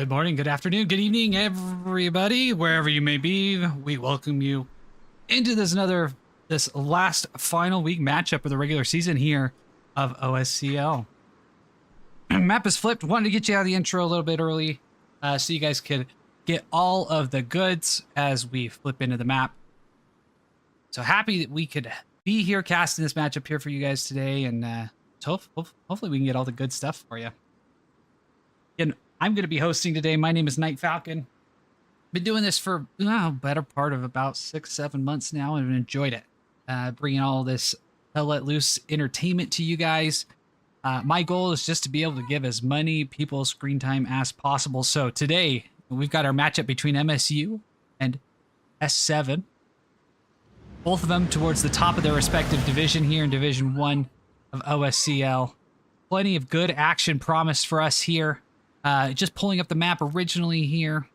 Good morning, good afternoon, good evening, everybody, wherever you may be. We welcome you into this last final week matchup of the regular season here of OSCL. Map is flipped. Wanted to get you out of the intro a little bit early so you guys could get all of the goods as we flip into the map. So happy that we could be here casting this matchup here for you guys today, and hopefully we can get all the good stuff for you. And I'm going to be hosting today. My name is Night Falcon. Been doing this for better part of about 6-7 months now, and enjoyed it. Bringing all this let loose entertainment to you guys. My goal is just to be able to give as many people screen time as possible. So today we've got our matchup between MSU and SVII. Both of them towards the top of their respective division here in Division 1 of OSCL. Plenty of good action promised for us here. Just pulling up the map originally here.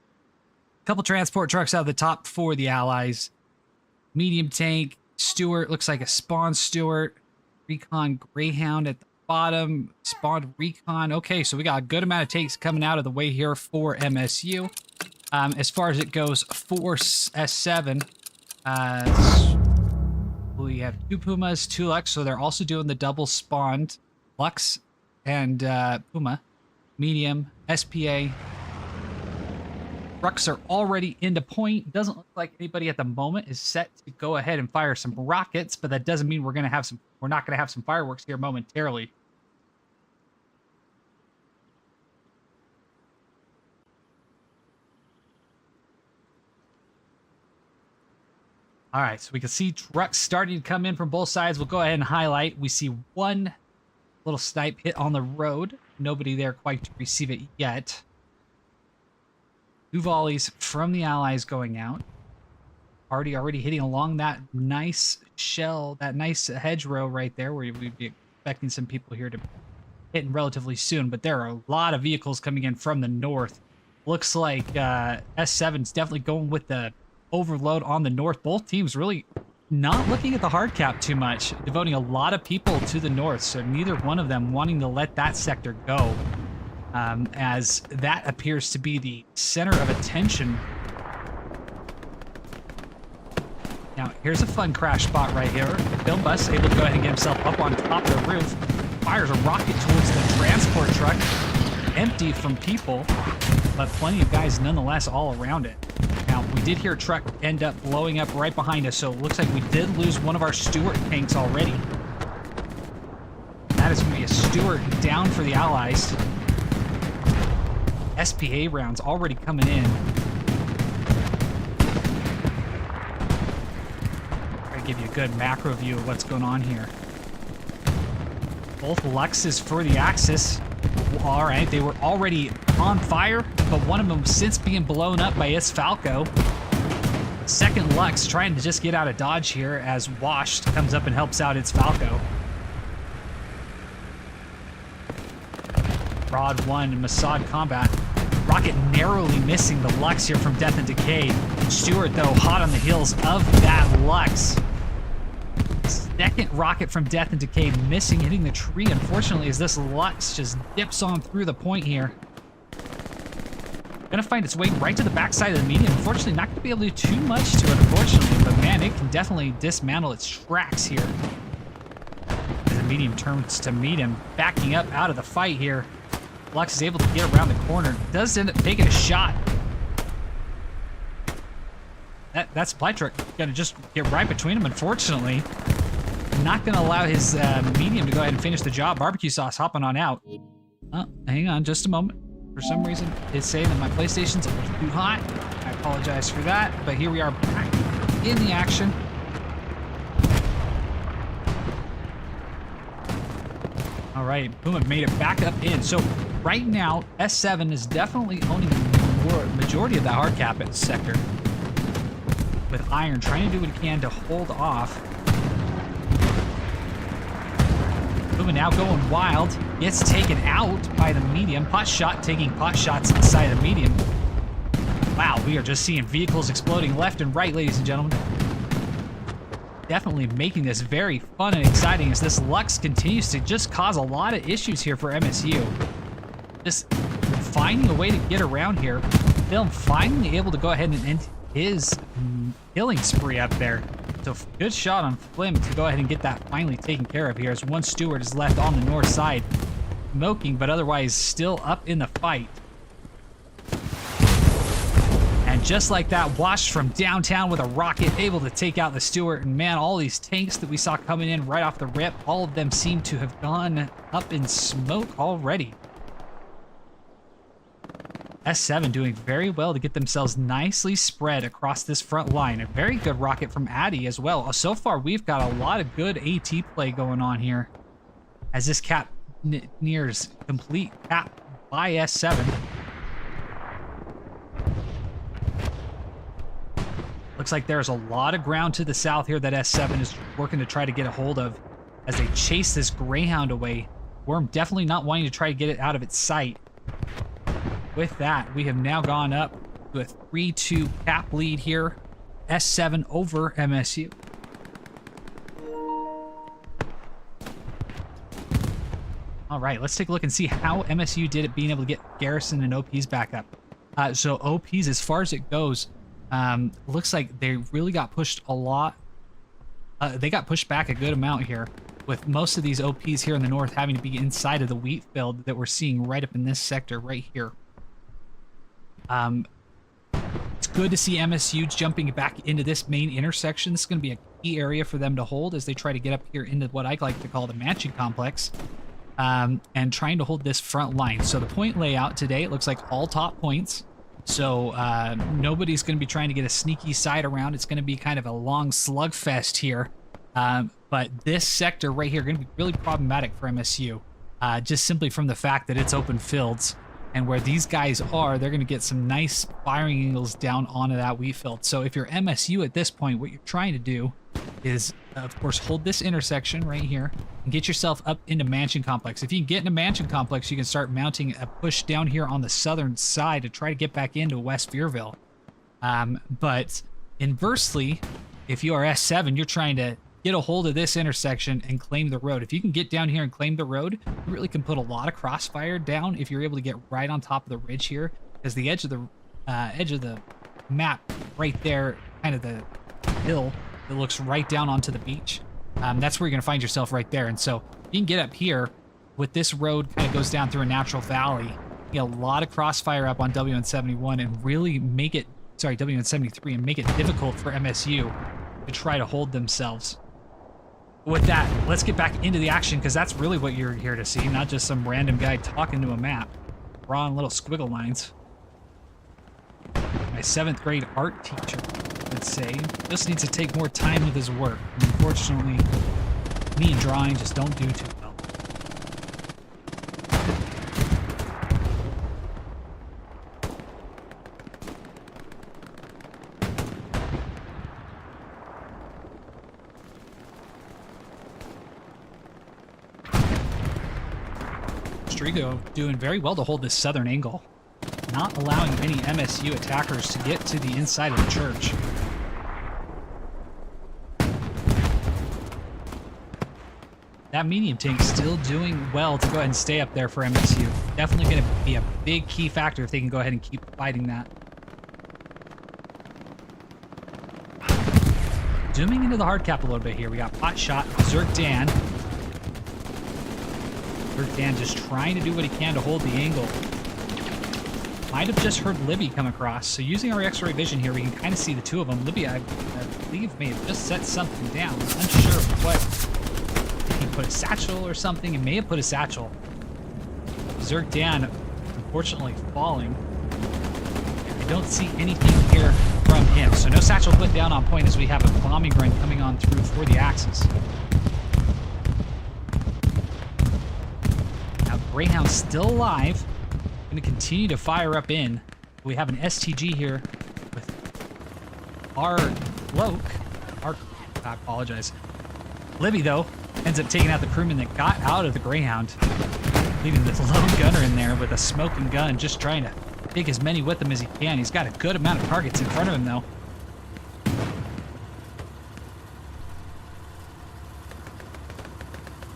A couple transport trucks out of the top for the Allies. Medium tank, Stewart, looks like a spawn Stewart. Recon Greyhound at the bottom, spawned Recon. Okay, so we got a good amount of tanks coming out of the way here for MSU. As far as it goes for S7, we have 2 Pumas, 2 Lux, so they're also doing the double spawned Lux and Puma. Medium, SPA. Trucks are already into point. Doesn't look like anybody at the moment is set to go ahead and fire some rockets, but that doesn't mean we're not gonna have some fireworks here momentarily. All right, so we can see trucks starting to come in from both sides. We'll go ahead and highlight. We see one little snipe hit on the road. Nobody there quite to receive it yet. 2 volleys from the Allies going out. Already hitting along that nice shell, that nice hedgerow right there, where we'd be expecting some people here to hit relatively soon. But there are a lot of vehicles coming in from the north. Looks like S7's definitely going with the overload on the north. Both teams really not looking at the hard cap too much, devoting a lot of people to the north, so neither one of them wanting to let that sector go, as that appears to be the center of attention. Now, here's a fun crash spot right here. Film Bus able to go ahead and get himself up on top of the roof, fires a rocket towards the transport truck, empty from people, but plenty of guys nonetheless all around it. Now, we did hear a truck end up blowing up right behind us, so it looks like we did lose one of our Stewart tanks already. That is going to be a Stewart down for the Allies. SPA rounds already coming in. Try to give you a good macro view of what's going on here. Both Luxes for the Axis. All right, they were already on fire, but one of them since being blown up by Falco. Second Lux trying to just get out of dodge here as Washed comes up and helps out Falco. Rod 1 and Mossad combat. Rocket narrowly missing the Lux here from Death and Decay. Stewart, though, hot on the heels of that Lux. Second rocket from Death and Decay missing, hitting the tree, unfortunately, as this Lux just dips on through the point here. Gonna find its way right to the backside of the medium. Unfortunately, not gonna be able to do too much to it, unfortunately, but man, it can definitely dismantle its tracks here. As the medium turns to meet him, backing up out of the fight here. Lux is able to get around the corner. Does end up taking a shot. That supply truck gonna just get right between them, unfortunately. Not gonna allow his medium to go ahead and finish the job. Barbecue sauce hopping on out. Oh, hang on just a moment. For some reason, it's saying that my PlayStation's a little too hot. I apologize for that, but here we are back in the action. All right, Puma made it back up in. So right now, S7 is definitely owning the majority of the hard cap sector. With Iron trying to do what he can to hold off. Puma now going wild, gets taken out by the medium. Potshot taking pot shots inside the medium. Wow, we are just seeing vehicles exploding left and right, ladies and gentlemen. Definitely making this very fun and exciting as this Lux continues to just cause a lot of issues here for MSU. Just finding a way to get around here. Film finally able to go ahead and end his killing spree up there. So good shot on Flim to go ahead and get that finally taken care of here, as one steward is left on the north side, smoking, but otherwise still up in the fight. And just like that, washed from downtown with a rocket, able to take out the steward. And man, all these tanks that we saw coming in right off the rip, all of them seem to have gone up in smoke already. S7 doing very well to get themselves nicely spread across this front line. A very good rocket from Addy as well. So far, we've got a lot of good AT play going on here as this cap nears complete cap by S7. Looks like there's a lot of ground to the south here that S7 is working to try to get a hold of as they chase this Greyhound away. Worm definitely not wanting to try to get it out of its sight. With that, we have now gone up to a 3-2 cap lead here. S7 over MSU. All right, let's take a look and see how MSU did at being able to get Garrison and OPs back up. So OPs, as far as it goes, looks like they really got pushed a lot. They got pushed back a good amount here, with most of these OPs here in the north having to be inside of the wheat field that we're seeing right up in this sector right here. It's good to see MSU jumping back into this main intersection. This is going to be a key area for them to hold as they try to get up here into what I like to call the mansion complex, and trying to hold this front line. So the point layout today, it looks like all top points. So nobody's going to be trying to get a sneaky side around. It's going to be kind of a long slugfest here. But this sector right here going to be really problematic for MSU, just simply from the fact that it's open fields. And where these guys are, they're going to get some nice firing angles down onto that wheat field. So if you're MSU at this point, what you're trying to do is, of course, hold this intersection right here and get yourself up into Mansion Complex. If you can get into Mansion Complex, you can start mounting a push down here on the southern side to try to get back into West Vierville. But inversely, if you are S7, you're trying to get a hold of this intersection and claim the road. If you can get down here and claim the road, you really can put a lot of crossfire down if you're able to get right on top of the ridge here, because the edge of the map right there, kind of the hill that looks right down onto the beach, that's where you're going to find yourself right there. And so you can get up here with this road kind of goes down through a natural valley, you get a lot of crossfire up on WN71 and really make it, sorry, WN73, and make it difficult for MSU to try to hold themselves. With that, let's get back into the action, because that's really what you're here to see, not just some random guy talking to a map. Drawing little squiggle lines. My 7th grade art teacher would say, just needs to take more time with his work. And unfortunately, me and drawing just don't do too well. Strigo doing very well to hold this southern angle, not allowing any MSU attackers to get to the inside of the church. That medium tank still doing well to go ahead and stay up there for MSU. Definitely going to be a big key factor if they can go ahead and keep fighting that. Zooming into the hard cap a little bit here, we got Pot Shot, Zerk Dan. Dan just trying to do what he can to hold the angle. Might have just heard Libby come across. So using our X-ray vision here, we can kind of see the two of them. Libby, I believe, may have just set something down. I'm unsure of what. He put a satchel or something. He may have put a satchel. Zerk Dan, unfortunately, falling. I don't see anything here from him. So no satchel put down on point as we have a bombing run coming on through for the Axis. Greyhound still alive. Going to continue to fire up in. We have an STG here with our bloke. I apologize. Libby, though, ends up taking out the crewman that got out of the Greyhound, leaving the lone gunner in there with a smoking gun, just trying to take as many with him as he can. He's got a good amount of targets in front of him, though.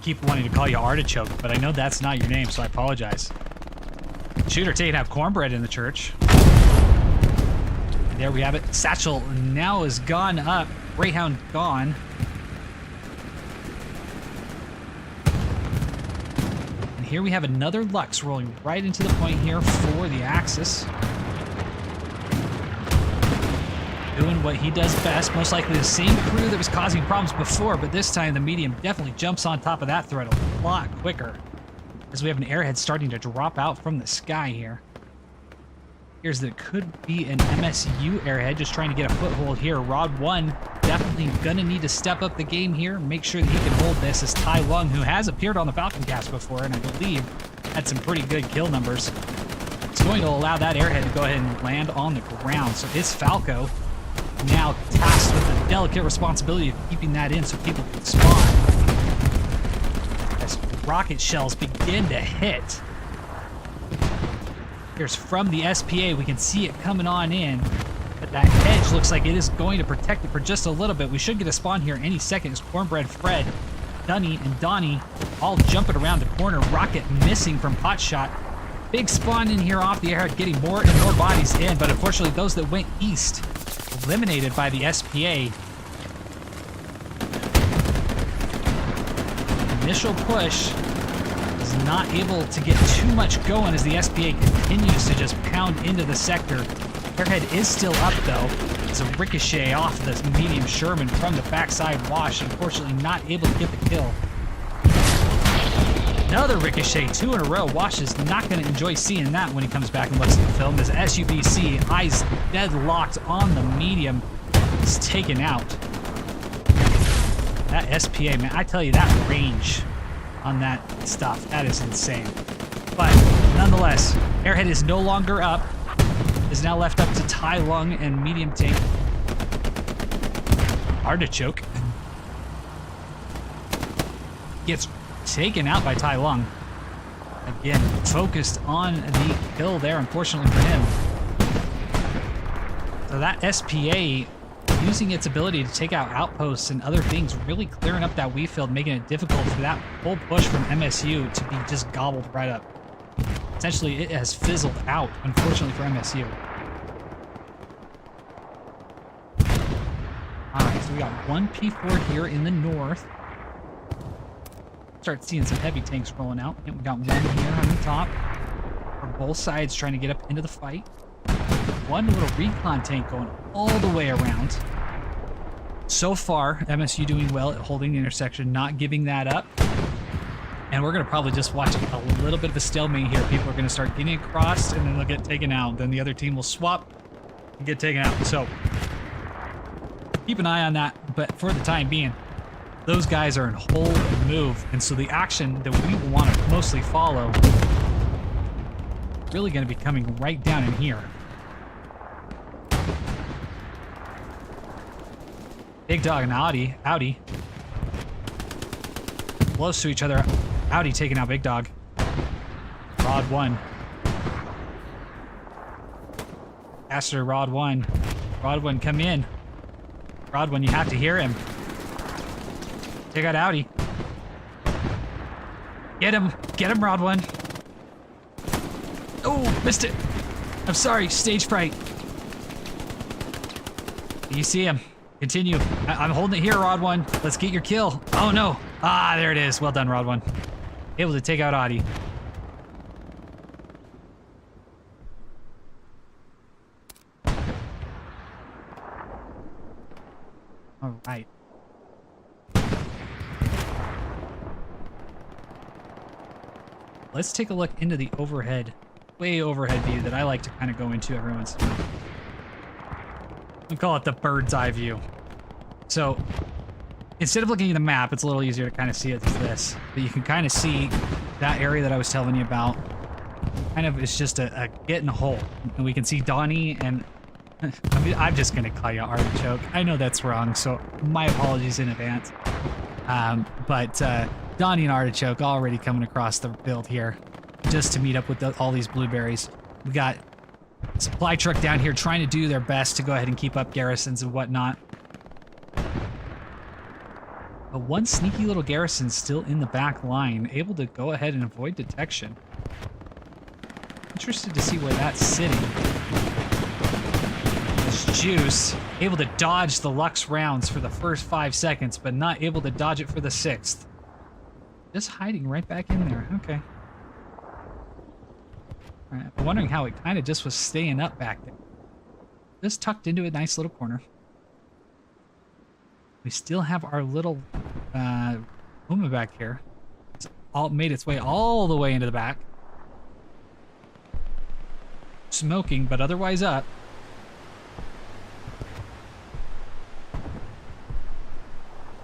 Keep wanting to call you Artichoke, but I know that's not your name, so I apologize. Shooter taking out cornbread in the church. And there we have it. Satchel now is gone up. Greyhound gone. And here we have another Lux rolling right into the point here for the Axis. Doing what he does best, most likely the same crew that was causing problems before, but this time the medium definitely jumps on top of that threat a lot quicker. As we have an airhead starting to drop out from the sky here. Here's that could be an MSU airhead just trying to get a foothold here. Rod 1 definitely gonna need to step up the game here, make sure that he can hold this as Tai Lung, who has appeared on the Falcon cast before and I believe had some pretty good kill numbers. It's going to allow that airhead to go ahead and land on the ground. So it's Falco now tasked with the delicate responsibility of keeping that in so people can spawn. As rocket shells begin to hit. Here's from the SPA, we can see it coming on in, but that edge looks like it is going to protect it for just a little bit. We should get a spawn here any second as Cornbread, Fred, Dunny, and Donnie all jumping around the corner. Rocket missing from Potshot. Big spawn in here off the airhead, getting more and more bodies in, but unfortunately those that went east eliminated by the SPA. Initial push is not able to get too much going as the SPA continues to just pound into the sector. Airhead is still up though. It's a ricochet off this medium Sherman from the backside wash. Unfortunately not able to get the kill. Another ricochet, 2 in a row. Wash is not going to enjoy seeing that when he comes back and looks at the film. As SUBC, eyes deadlocked on the medium, is taken out. That SPA, man, I tell you, that range on that stuff, that is insane. But nonetheless, airhead is no longer up. Is now left up to Tai Lung and medium tank. Artichoke gets taken out by Tai Lung. Again, focused on the kill there, unfortunately for him. So that SPA using its ability to take out outposts and other things, really clearing up that wheat field, making it difficult for that full push from MSU to be just gobbled right up. Essentially, it has fizzled out, unfortunately for MSU. Alright, so we got one P4 here in the north. Start seeing some heavy tanks rolling out. And we got one here on the top. For both sides trying to get up into the fight. One little recon tank going all the way around. So far, MSU doing well at holding the intersection, not giving that up. And we're going to probably just watch a little bit of a stalemate here. People are going to start getting across, and then they'll get taken out. Then the other team will swap and get taken out. So keep an eye on that. But for the time being, those guys are in hold and move. And so the action that we want to mostly follow really going to be coming right down in here. Big Dog and Audi. Close to each other. Audi taking out Big Dog. Rod 1. Faster, Rod 1. Rod 1, come in. Rod 1, you have to hear him. Take out Audi. Get him, Rod 1. Oh, missed it. I'm sorry, stage fright. You see him. Continue. I'm holding it here, Rod 1. Let's get your kill. Oh, no. Ah, there it is. Well done, Rod 1. Able to take out Audi. All right. Let's take a look into the overhead, way overhead view that I like to kind of go into every once in a while. We call it the bird's eye view. So instead of looking at the map, it's a little easier to kind of see it as this. But you can kind of see that area that I was telling you about. Kind of it's just a get in a hole. And we can see Donnie and I mean, I'm just going to call you Artichoke. I know that's wrong, so my apologies in advance. But Donnie and Artichoke already coming across the field here just to meet up with all these blueberries. We got supply truck down here trying to do their best to go ahead and keep up garrisons and whatnot. But one sneaky little garrison still in the back line, able to go ahead and avoid detection. interested to see where that's sitting. This Juice, able to dodge the Lux rounds for the first 5 seconds, but not able to dodge it for the 6th. Just hiding right back in there. Okay. All right, I'm wondering how it kind of just was staying up back there. Just tucked into a nice little corner. We still have our little Puma back here. It's all made its way all the way into the back. Smoking, but otherwise up.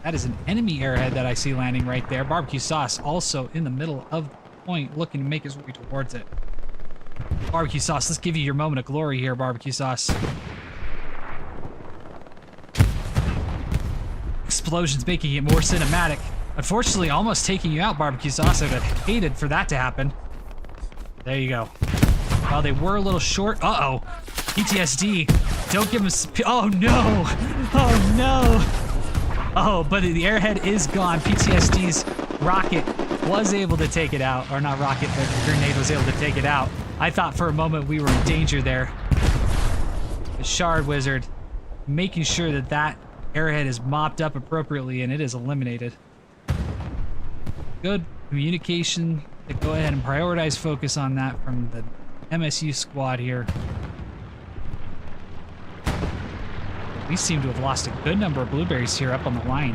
That is an enemy airhead that I see landing right there. Barbecue Sauce also in the middle of the point, looking to make his way towards it. Barbecue Sauce, let's give you your moment of glory here, Barbecue Sauce. Explosions making it more cinematic. Unfortunately, almost taking you out, Barbecue Sauce. I would have hated for that to happen. There you go. Well, they were a little short. Uh-oh. PTSD. Don't give him... Oh, no. Oh, no. Oh, but the airhead is gone. PTSD's rocket was able to take it out. Or not rocket, but the grenade was able to take it out. I thought for a moment we were in danger there. The Shard Wizard making sure that that airhead is mopped up appropriately and it is eliminated. Good communication to go ahead and prioritize focus on that from the MSU squad here. We seem to have lost a good number of blueberries here up on the line.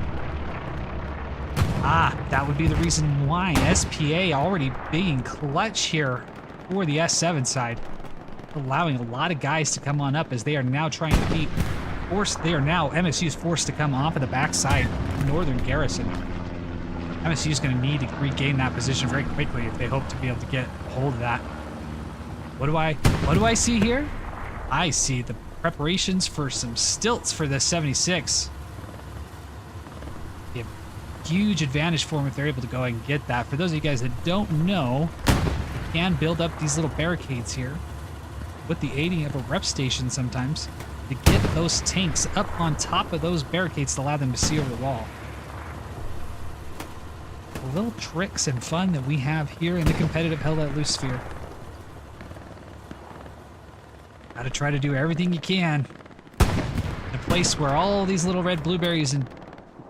Ah, that would be the reason why. SPA already being clutch here for the S7 side, allowing a lot of guys to come on up as they are now trying to beat they are now MSU's forced to come off of the backside northern garrison. MSU's going to need to regain that position very quickly if they hope to be able to get a hold of that. What do I see here? I see the preparations for some stilts for the 76. Be a huge advantage for them if they're able to go and get that. For those of you guys that don't know, you can build up these little barricades here with the aiding of a rep station sometimes to get those tanks up on top of those barricades to allow them to see over the wall. The little tricks and fun that we have here in the competitive Hell Let Loose sphere. Gotta try to do everything you can in a place where all these little red blueberries and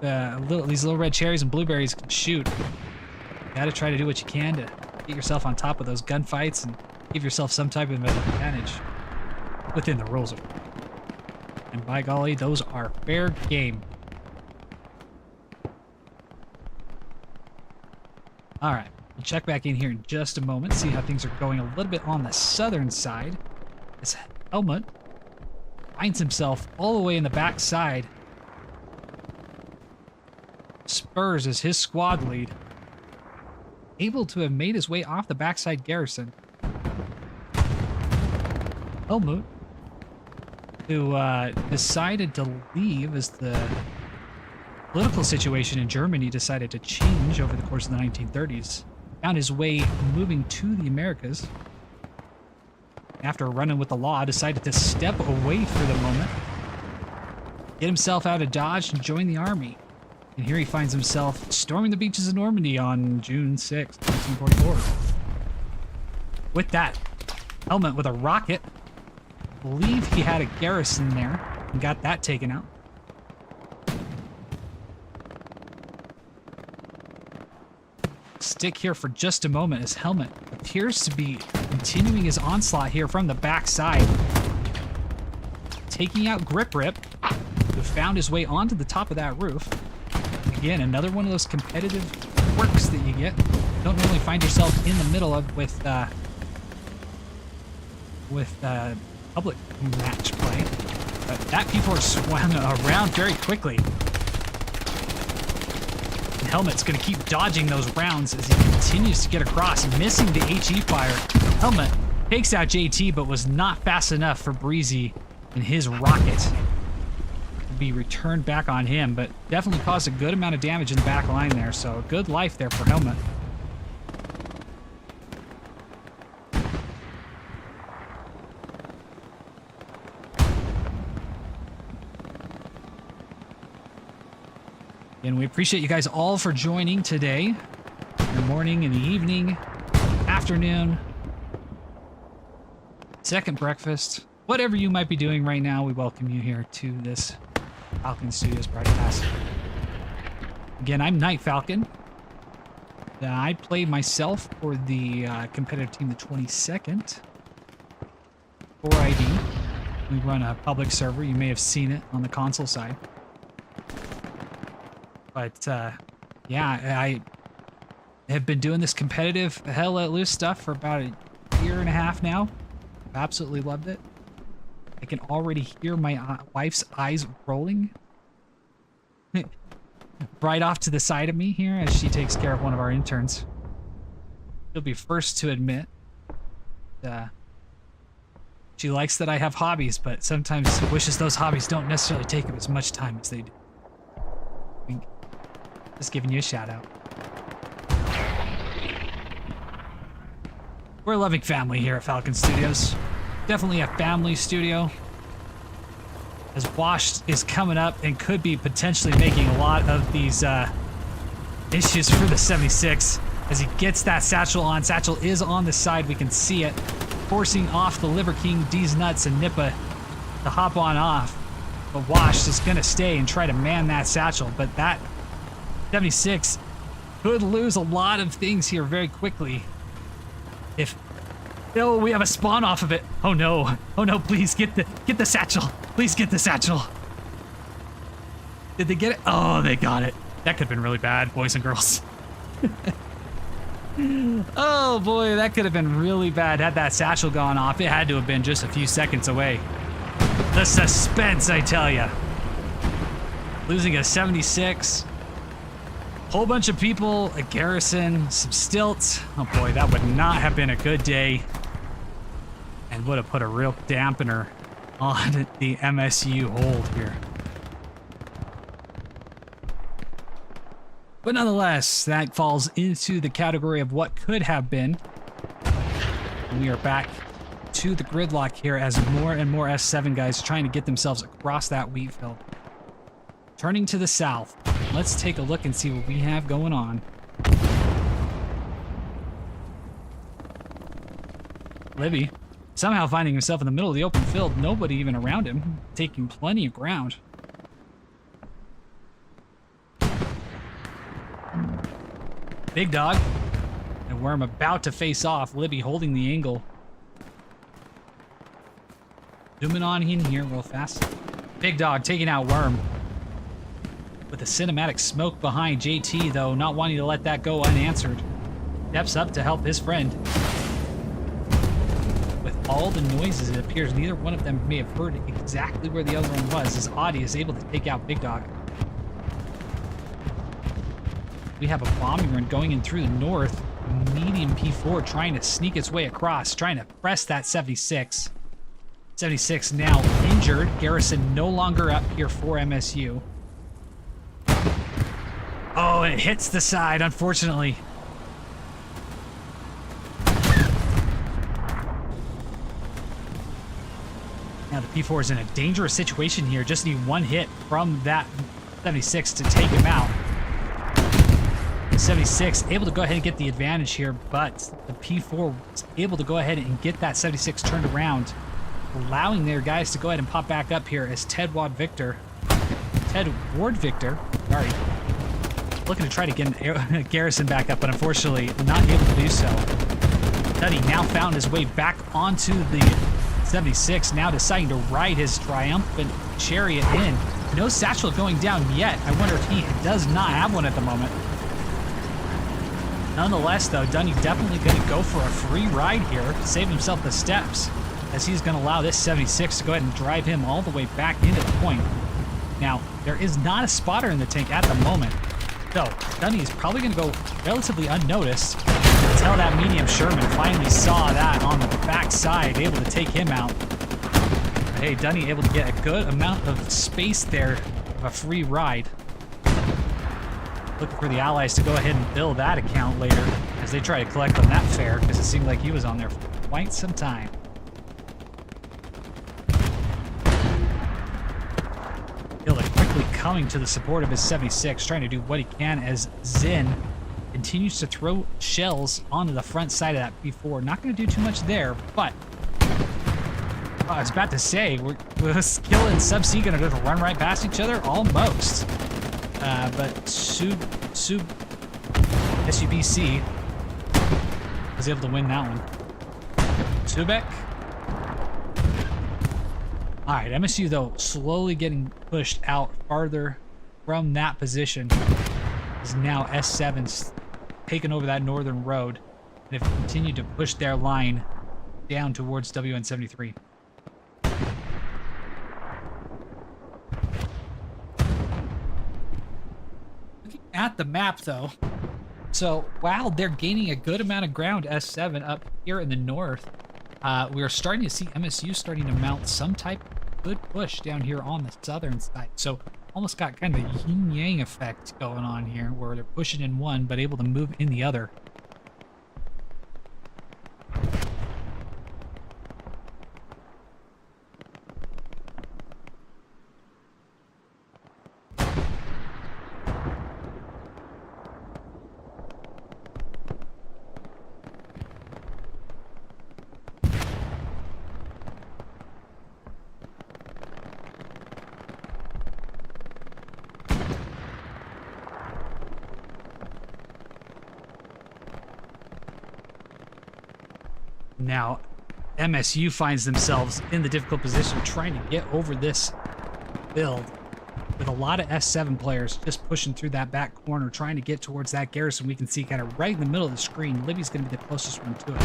these little red cherries and blueberries can shoot. Gotta try to do what you can to get yourself on top of those gunfights and give yourself some type of advantage within the rules of it. And by golly, those are fair game. All right, we'll check back in here in just a moment, see how things are going a little bit on the southern side. This Helmut finds himself all the way in the back side. Spurs is his squad lead, able to have made his way off the backside garrison. Helmut, who decided to leave as the political situation in Germany decided to change over the course of the 1930s, found his way moving to the Americas. After running with the law, decided to step away for the moment, get himself out of Dodge and join the army. And here he finds himself storming the beaches of Normandy on June 6, 1944. With that, Helmut with a rocket. I believe he had a garrison there and got that taken out. Stick here for just a moment as Helmut appears to be continuing his onslaught here from the backside, taking out Grip Rip, who found his way onto the top of that roof. Again, another one of those competitive quirks that you get. Don't normally find yourself in the middle of with public match play, but that people are swung around very quickly. And Helmut's going to keep dodging those rounds as he continues to get across, missing the HE fire. Helmut takes out JT, but was not fast enough for Breezy and his rocket to be returned back on him, but definitely caused a good amount of damage in the back line there, so a good life there for Helmut. And we appreciate you guys all for joining today, in the morning, in the evening, afternoon. second breakfast, whatever you might be doing right now, we welcome you here to this Falcon Studios broadcast. Again, I'm Night Falcon. I play myself for the competitive team, the 22nd. 4ID. We run a public server. You may have seen it on the console side. But yeah, I have been doing this competitive Hell Let Loose stuff for about a year and a half now. I've absolutely loved it. I can already hear my wife's eyes rolling right off to the side of me here as she takes care of one of our interns. She'll be first to admit she likes that I have hobbies, but sometimes wishes those hobbies don't necessarily take up as much time as they do. Just giving you a shout out. We're a loving family here at Falcon Studios. Definitely a family studio. As Wash is coming up and could be potentially making a lot of these issues for the 76. As he gets that satchel on. Satchel is on the side. We can see it. Forcing off the Liver King, D's Nuts, and Nippa to hop on off. But Wash is going to stay and try to man that satchel. But that 76 could lose a lot of things here very quickly. If oh, we have a spawn off of it. Oh no. Oh no, please get the satchel. Please get the satchel. Did they get it? Oh, they got it. That could have been really bad, boys and girls. Oh boy, that could have been really bad had that satchel gone off. It had to have been just a few seconds away. The suspense, I tell ya. Losing a 76. Whole bunch of people, a garrison, some stilts. Oh boy, that would not have been a good day. And would have put a real dampener on the MSU hold here. But nonetheless, that falls into the category of what could have been. And we are back to the gridlock here as more and more S7 guys trying to get themselves across that wheat field. Turning to the south, let's take a look and see what we have going on. Libby, somehow finding himself in the middle of the open field, nobody even around him, taking plenty of ground. Big Dog and Worm about to face off. Libby holding the angle. Zooming on in here real fast. Big Dog taking out Worm. With a cinematic smoke behind JT, though, not wanting to let that go unanswered. Steps up to help his friend. With all the noises, it appears neither one of them may have heard exactly where the other one was, as Audie is able to take out Big Dog. We have a bombing run going in through the north. Medium P4 trying to sneak its way across, trying to press that 76. 76 now injured. Garrison no longer up here for MSU. Oh, it hits the side, unfortunately. Now the P4 is in a dangerous situation here. Just need one hit from that 76 to take him out. 76 able to go ahead and get the advantage here, but the P4 was able to go ahead and get that 76 turned around, allowing their guys to go ahead and pop back up here as Ted Ward Victor, sorry, looking to try to get Garrison back up, but unfortunately not able to do so. Duddy now found his way back onto the 76, now deciding to ride his triumphant chariot in. No satchel going down yet. I wonder if he does not have one at the moment. Nonetheless, though, Dunny definitely going to go for a free ride here, save himself the steps, as he's going to allow this 76 to go ahead and drive him all the way back into the point. Now, there is not a spotter in the tank at the moment, so Dunny is probably going to go relatively unnoticed until that medium Sherman finally saw that on the back side, able to take him out. But hey, Dunny able to get a good amount of space there, a free ride. Looking for the allies to go ahead and bill that account later as they try to collect on that fare, because it seemed like he was on there for quite some time. Hiller quickly coming to the support of his 76, trying to do what he can as Zin continues to throw shells onto the front side of that P4. Not going to do too much there, but I was about to say, was Kill and Sub-C gonna just run right past each other? Almost. But SUBC was able to win that one. Subek. All right, MSU though slowly getting pushed out farther from that position. Is now S7's taken over that northern road and have continued to push their line down towards WN73. Looking at the map though, so while they're gaining a good amount of ground, S7 up here in the north, we are starting to see MSU starting to mount some type of good push down here on the southern side. So almost got kind of a yin-yang effect going on here, where they're pushing in one but able to move in the other. Now, MSU finds themselves in the difficult position trying to get over this build with a lot of S7 players just pushing through that back corner, trying to get towards that garrison. We can see kind of right in the middle of the screen. Libby's going to be the closest one to it.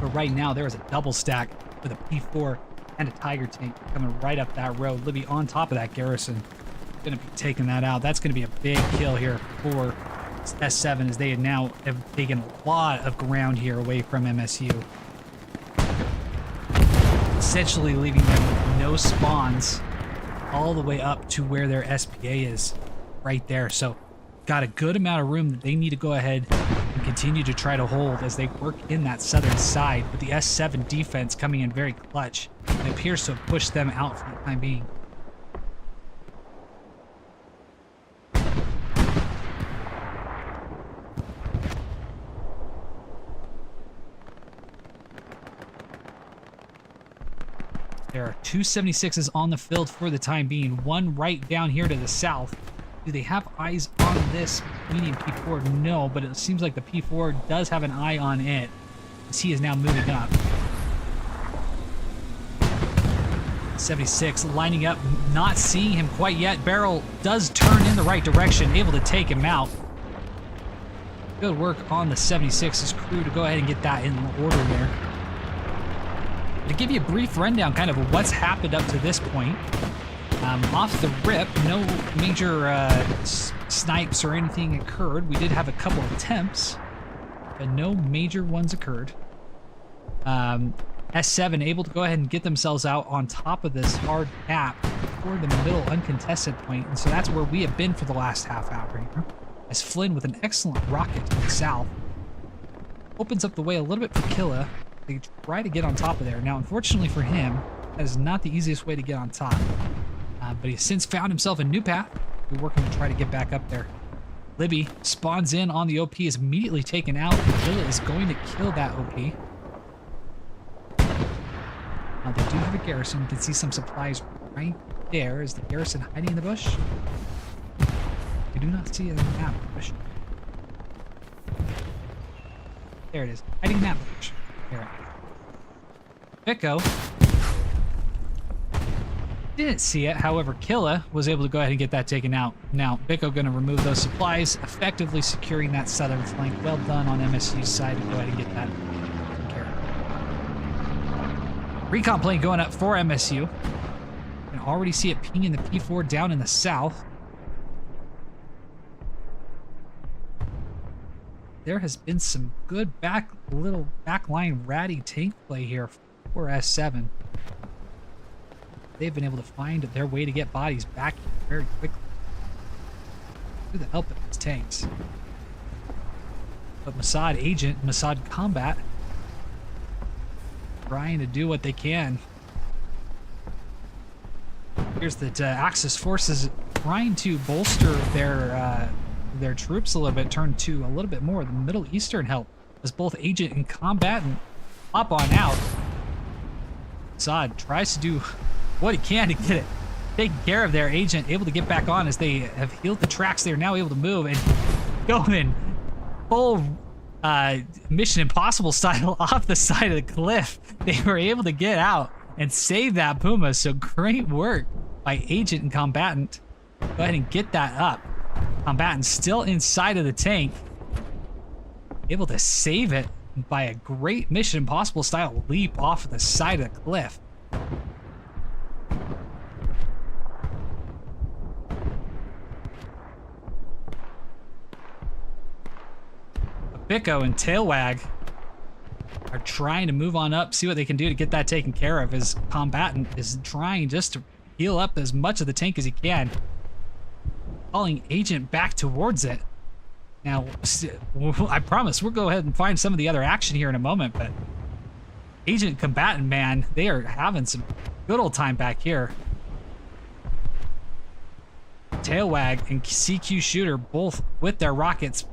But right now, there is a double stack with a P4 and a Tiger tank coming right up that road. Libby on top of that garrison. Going to be taking that out. That's going to be a big kill here for S7, as they now have taken a lot of ground here away from MSU, essentially leaving them with no spawns all the way up to where their SPA is right there. So got a good amount of room that they need to go ahead and continue to try to hold as they work in that southern side, with the S7 defense coming in very clutch. It appears to have pushed them out for the time being. There are two 76s on the field for the time being, one right down here to the south. Do they have eyes on this medium P4? No, but it seems like the P4 does have an eye on it, as he is now moving up. 76 lining up, not seeing him quite yet. Barrel does turn in the right direction, able to take him out. Good work on the 76's crew to go ahead and get that in order there. To give you a brief rundown kind of what's happened up to this point, off the rip, no major snipes or anything occurred. We did have a couple of attempts, but no major ones occurred. S7 able to go ahead and get themselves out on top of this hard cap for the middle uncontested point, and so that's where we have been for the last half hour here. As Flynn with an excellent rocket to the south opens up the way a little bit for Killa. They try to get on top of there. Now, unfortunately for him, that is not the easiest way to get on top. But he's since found himself a new path. We're working to try to get back up there. Libby spawns in on the OP, is immediately taken out. Killa is going to kill that OP. Now, they do have a garrison. You can see some supplies right there. Is the garrison hiding in the bush? I do not see it in that bush. There it is. Hiding in that bush. Here. Bicko didn't see it, however Killa was able to go ahead and get that taken out. Now Bicko going to remove those supplies, effectively securing that southern flank. Well done on MSU's side to go ahead and get that taken care of. Recon plane going up for MSU. You can already see it pinging the P4 down in the south. There has been some good little backline ratty tank play here for S7. They've been able to find their way to get bodies back very quickly through the help of these tanks. But Mossad Combat, trying to do what they can. Here's that Axis forces trying to bolster their troops a little bit, turn to a little bit more of the Middle Eastern help, as both Agent and Combat and hop on out. Saad tries to do what he can to get it taken care of there. Agent able to get back on as they have healed the tracks. They are now able to move and go in full Mission Impossible style off the side of the cliff. They were able to get out and save that Puma. So great work by Agent and Combatant. Go ahead and get that up. Combatant still inside of the tank. Able to save it by a great Mission Impossible style leap off of the side of the cliff. Bicko and Tailwag are trying to move on up, see what they can do to get that taken care of, as Combatant is trying just to heal up as much of the tank as he can. Calling Agent back towards it. Now, I promise we'll go ahead and find some of the other action here in a moment, but Agent Combatant, man, they are having some good old time back here. Tailwag and CQ Shooter both with their rockets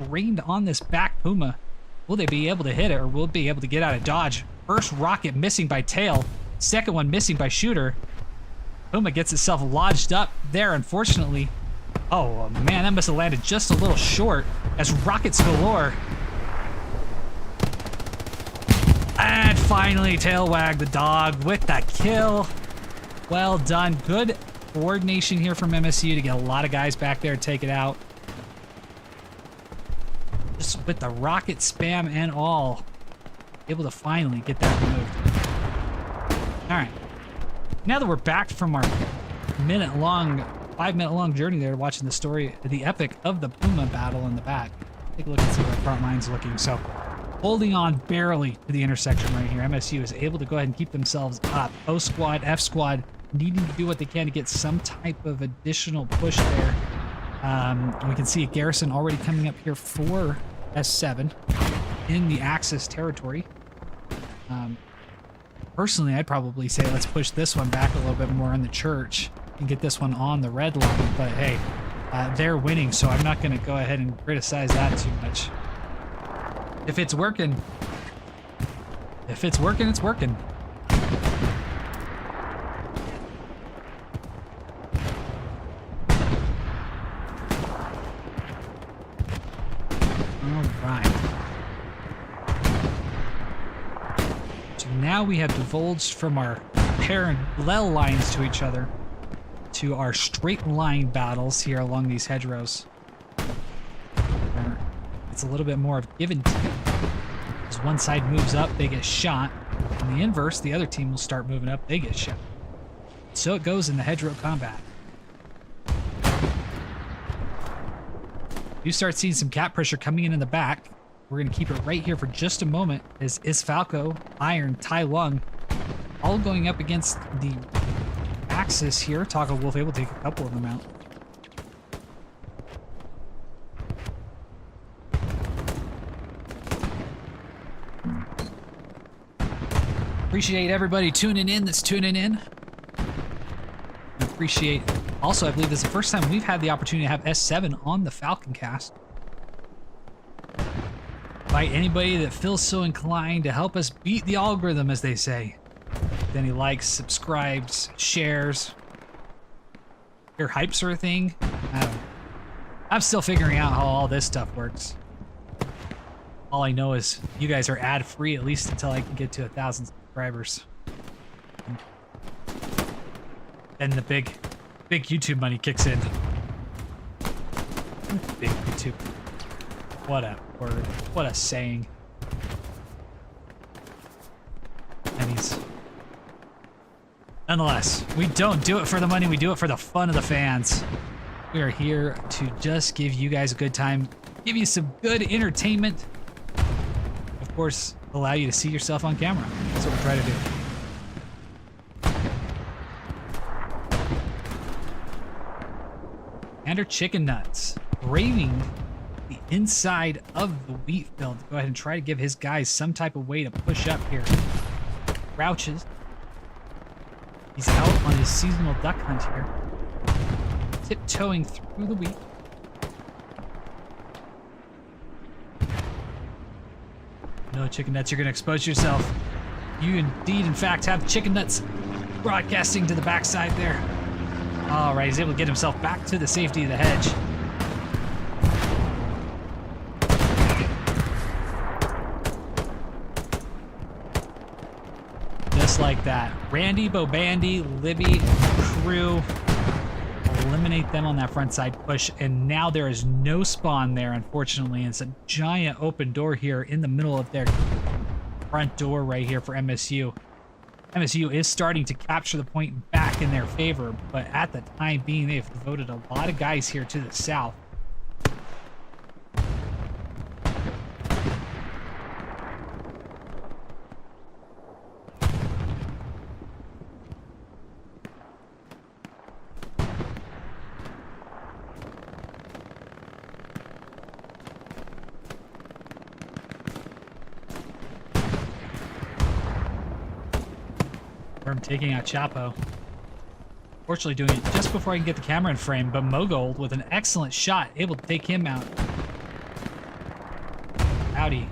rained on this back Puma. Will they be able to hit it, or will they be able to get out of dodge? First rocket missing by Tail, second one missing by Shooter. Puma gets itself lodged up there, unfortunately. Oh man, that must have landed just a little short as rockets galore. And finally, Tailwag the dog with that kill. Well done. Good coordination here from MSU to get a lot of guys back there and take it out. Just with the rocket spam and all, able to finally get that removed. All right, now that we're back from our 5-minute long journey there, watching the story, the epic of the Puma battle in the back. Take a look and see where Frontline's looking. So, holding on barely to the intersection right here. MSU is able to go ahead and keep themselves up. O squad, F squad, needing to do what they can to get some type of additional push there. We can see a garrison already coming up here for S7 in the Axis territory. Personally, I'd probably say let's push this one back a little bit more on the church and get this one on the red line. But hey, they're winning, so I'm not going to go ahead and criticize that too much. If it's working, it's working. Now we have divulged from our parallel lines to each other to our straight line battles here along these hedgerows. It's a little bit more of give and take. As one side moves up, they get shot. In the inverse, the other team will start moving up, they get shot. So it goes in the hedgerow combat. You start seeing some cap pressure coming in the back. We're going to keep it right here for just a moment as Isfalco, Iron, Tai Lung, all going up against the Axis here. Taco Wolf able to take a couple of them out. Appreciate everybody tuning in that's tuning in. Appreciate also, I believe this is the first time we've had the opportunity to have S7 on the Falcon cast. By anybody that feels so inclined to help us beat the algorithm, as they say. With any likes, subscribes, shares, your hype sort of thing. I don't know. I'm still figuring out how all this stuff works. All I know is you guys are ad-free, at least until I can get to 1,000 subscribers. And the big YouTube money kicks in. Big YouTube. What a word. What a saying. Pennies. Nonetheless, we don't do it for the money, we do it for the fun of the fans. We are here to just give you guys a good time, give you some good entertainment. Of course, allow you to see yourself on camera. That's what we try to do. And our chicken nuts, braving the inside of the wheat field. Go ahead and try to give his guys some type of way to push up here. Crouches. He's out on his seasonal duck hunt here. Tiptoeing through the wheat. No, chicken nuts, you're going to expose yourself. You indeed, in fact, have chicken nuts broadcasting to the backside there. All right, he's able to get himself back to the safety of the hedge. Just like that. Randy, Bobandy, Libby, crew. Eliminate them on that front side push, and now there is no spawn there, unfortunately. It's a giant open door here in the middle of their front door right here for MSU. MSU is starting to capture the point back in their favor, but at the time being, they've devoted a lot of guys here to the south. From taking out Chapo. Fortunately doing it just before I can get the camera in frame, but Mogold with an excellent shot, able to take him out. Howdy.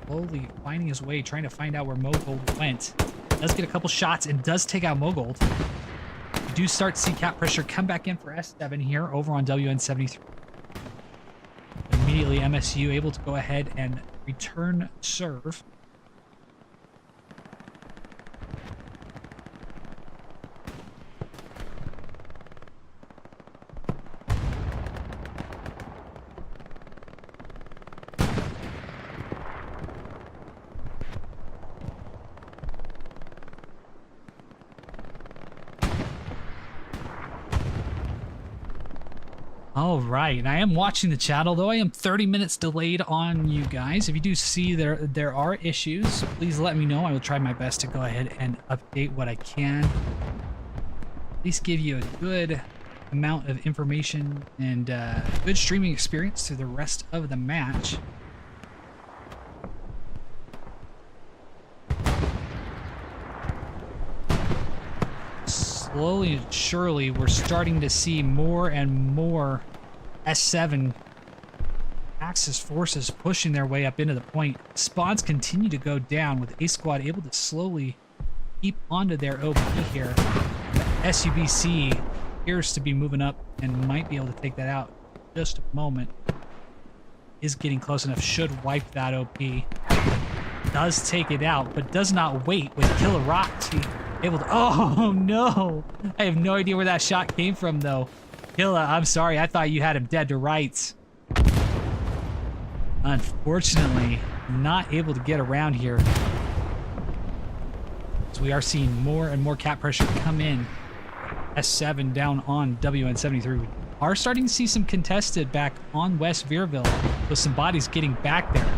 Slowly finding his way, trying to find out where Mogold went. Does get a couple shots and does take out Mogold. You do start to see cap pressure come back in for S7 here over on WN73. Immediately MSU able to go ahead and return serve. All right, and I am watching the chat, although I am 30 minutes delayed on you guys. If you do see there are issues, please let me know. I will try my best to go ahead and update what I can. At least give you a good amount of information and good streaming experience through the rest of the match. Slowly and surely, we're starting to see more and more S7 Axis forces pushing their way up into the point. Spawns continue to go down, with A Squad able to slowly keep onto their OP here. SUBC appears to be moving up and might be able to take that out in just a moment. Is getting close enough, should wipe that OP. Does take it out, but does not wait with Killer Roxy. Able to, oh no! I have no idea where that shot came from though. Killa, I'm sorry, I thought you had him dead to rights. Unfortunately, not able to get around here. So we are seeing more and more cap pressure come in. S7 down on WN73. We are starting to see some contested back on West Vierville, with some bodies getting back there.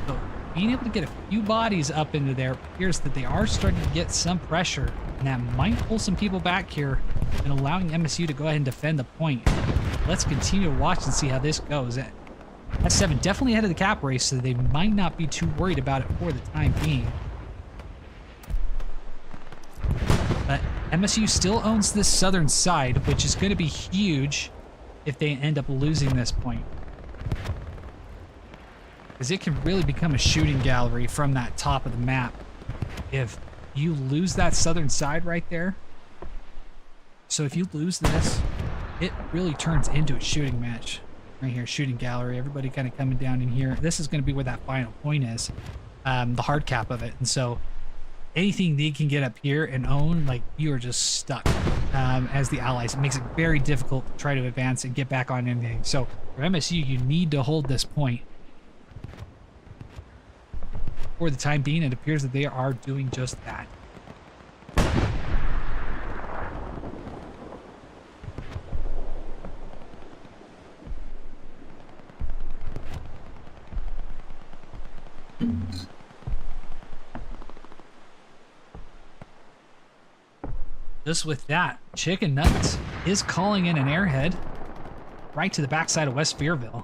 So being able to get a few bodies up into there appears that they are starting to get some pressure, and that might pull some people back here and allowing MSU to go ahead and defend the point. Let's continue to watch and see how this goes. S7 definitely ahead of the cap race, so they might not be too worried about it for the time being. But MSU still owns this southern side, which is going to be huge if they end up losing this point. Because it can really become a shooting gallery from that top of the map. If you lose that southern side right there, so if you lose this, it really turns into a shooting match. Right here, shooting gallery, everybody kind of coming down in here. This is going to be where that final point is, the hard cap of it. And so anything they can get up here and own, like, you are just stuck as the allies. It makes it very difficult to try to advance and get back on anything. So for MSU, you need to hold this point. For the time being, it appears that they are doing just that. Just with that, Chicken Nuts is calling in an airhead right to the backside of West Vierville.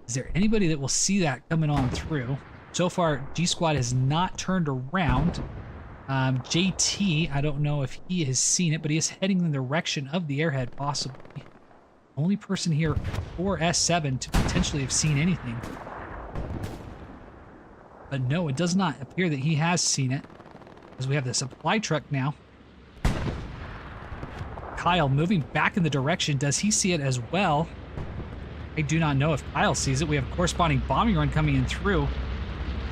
Is there anybody that will see that coming on through? So far, G Squad has not turned around. JT, I don't know if he has seen it, but he is heading in the direction of the airhead, possibly. Only person here for S7 to potentially have seen anything. But no, it does not appear that he has seen it, as we have the supply truck now. Kyle moving back in the direction. Does he see it as well? I do not know if Kyle sees it. We have corresponding bombing run coming in through.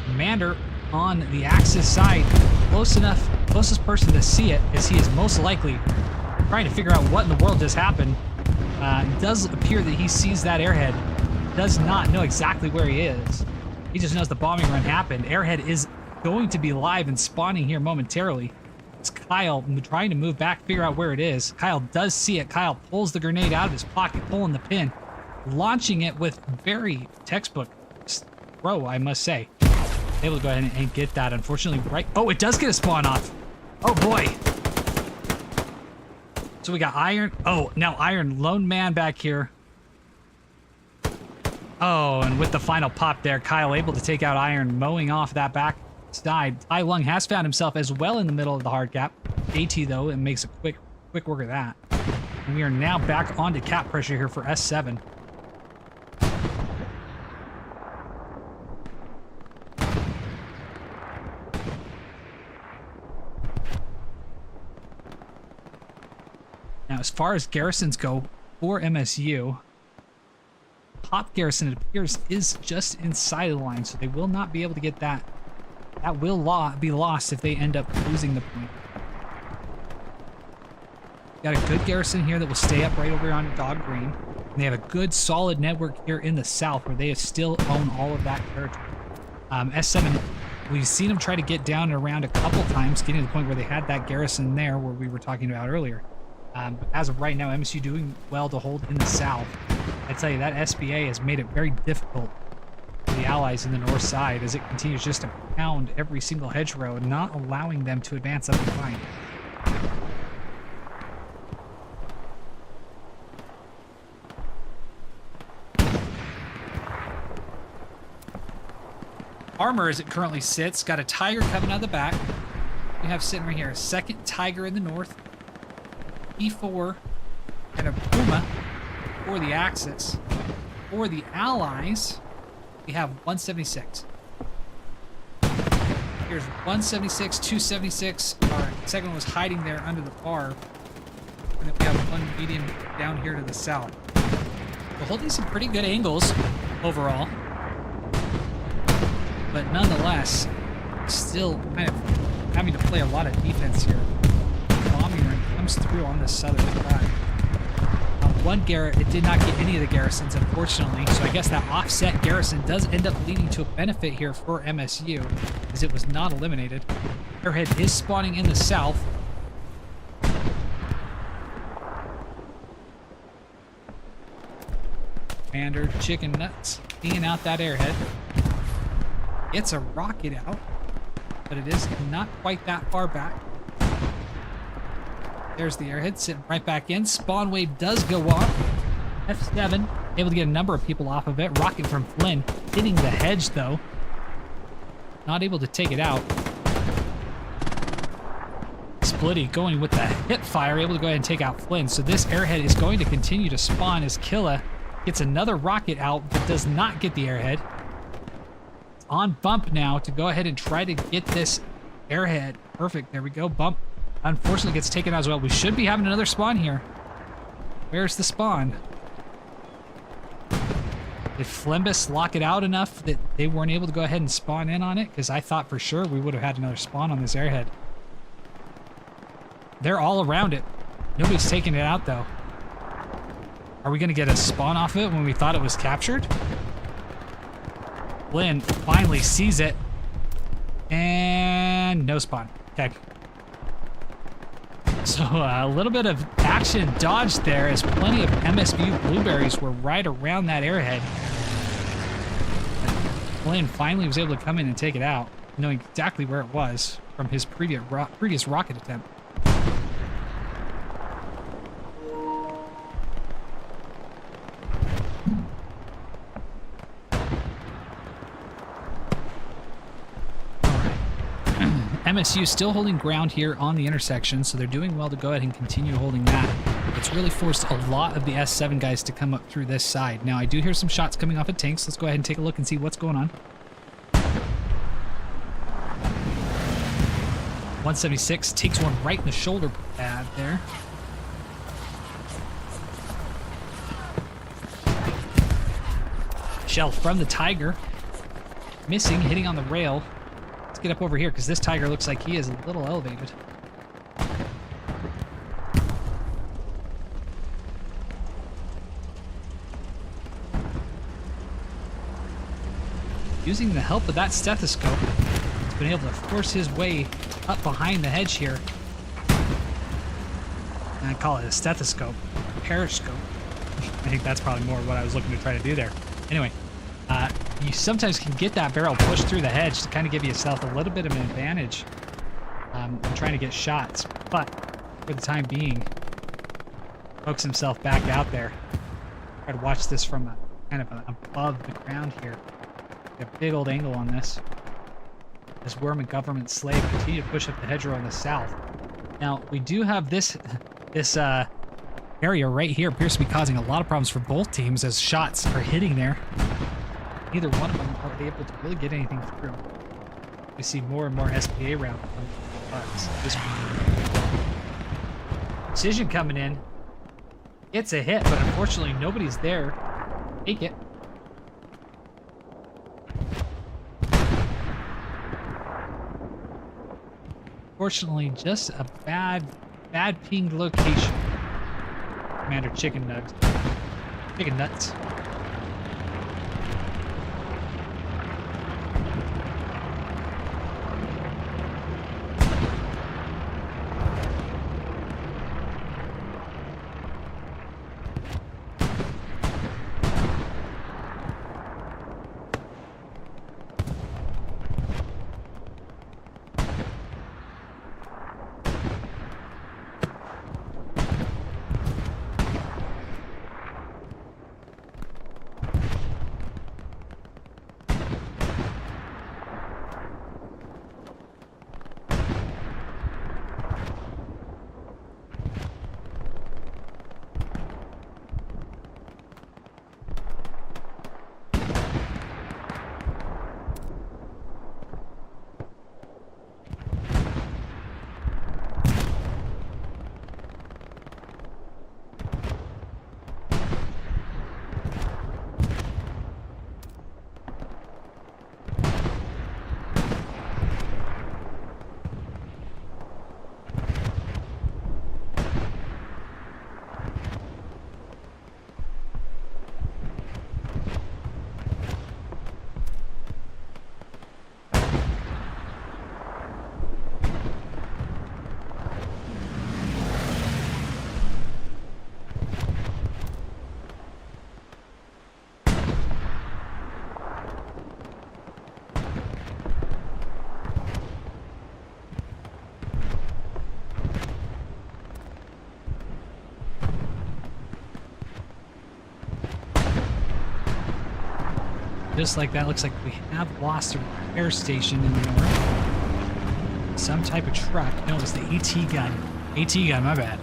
Commander on the Axis side, close enough, closest person to see it, as he is most likely trying to figure out what in the world just happened. It does appear that he sees that airhead. Does not know exactly where he is. He just knows the bombing run happened. Airhead is going to be live and spawning here momentarily. It's Kyle trying to move back, figure out where it is. Kyle does see it. Kyle pulls the grenade out of his pocket, pulling the pin, launching it with very textbook throw, I must say. Able to go ahead and get that, unfortunately, right. Oh, it does get a spawn off. Oh, boy. So we got Iron. Oh, now Iron lone man back here. Oh, and with the final pop there, Kyle able to take out Iron, mowing off that back side. Tai Lung has found himself as well in the middle of the hard cap. AT, though, it makes a quick work of that. And we are now back onto cap pressure here for S7. Now, as far as garrisons go for MSU, Pop Garrison, it appears, is just inside of the line, so they will not be able to get that. That will be lost if they end up losing the point. Got a good garrison here that will stay up right over on Dog Green. And they have a good, solid network here in the south where they still own all of that territory. S7, we've seen them try to get down and around a couple times, getting to the point where they had that garrison there where we were talking about earlier. But as of right now, MSU doing well to hold in the south. I tell you, that SBA has made it very difficult for the Allies in the north side as it continues just to pound every single hedgerow and not allowing them to advance up the line. Armor, as it currently sits, got a Tiger coming out of the back. We have sitting right here a second Tiger in the north, E4, and a Puma for the Axis. For the Allies, we have 176. Here's 176, 276. Our second one was hiding there under the bar. And then we have one medium down here to the south. We're holding some pretty good angles overall. But nonetheless, still kind of having to play a lot of defense here. Bombing run comes through on the southern side. One Garrett, it did not get any of the garrisons, unfortunately, so I guess that offset garrison does end up leading to a benefit here for MSU, as it was not eliminated. Airhead is spawning in the south. Commander Chicken Nuts cleaning out that airhead. It's a rocket out, but it is not quite that far back. There's the airhead sitting right back in. Spawn wave does go off. F7 able to get a number of people off of it. Rocket from Flynn hitting the hedge though. Not able to take it out. Splitty going with the hip fire, able to go ahead and take out Flynn. So this airhead is going to continue to spawn as Killa gets another rocket out, but does not get the airhead. It's on bump now to go ahead and try to get this airhead. Perfect. There we go. Bump. Unfortunately gets taken out as well. We should be having another spawn here. Where's the spawn? Did Flimbus lock it out enough that they weren't able to go ahead and spawn in on it? Because I thought for sure we would have had another spawn on this airhead. They're all around it. Nobody's taking it out though. Are we going to get a spawn off it when we thought it was captured? Lynn finally sees it. And no spawn. Okay. So a little bit of action dodged there as plenty of MSU blueberries were right around that airhead. Flynn finally was able to come in and take it out, knowing exactly where it was from his previous rocket attempt. MSU still holding ground here on the intersection, so they're doing well to go ahead and continue holding that. It's really forced a lot of the S7 guys to come up through this side. Now, I do hear some shots coming off of tanks. Let's go ahead and take a look and see what's going on. 176 takes one right in the shoulder pad there. Shell from the Tiger. Missing, hitting on the rail. Let's get up over here because this Tiger looks like he is a little elevated. Using the help of that stethoscope, he's been able to force his way up behind the hedge here. And I call it a stethoscope, periscope. I think that's probably more what I was looking to try to do there. Anyway, you sometimes can get that barrel pushed through the hedge to kind of give yourself a little bit of an advantage in trying to get shots. But for the time being, pokes himself back out there. Try to watch this from kind of above the ground here. Get a big old angle on this. As Worm and Government Slave continue to push up the hedgerow in the south. Now, we do have this area right here appears to be causing a lot of problems for both teams as shots are hitting there. Neither one of them are able to really get anything through. We see more and more SPA rounds from this one. Precision coming in. It's a hit, but unfortunately nobody's there. Take it. Fortunately, just a bad pinged location. Commander Chicken Nuts. Chicken Nuts. Just like that, looks like we have lost a repair station in the north. Some type of truck. No, it's the AT gun. AT gun, my bad.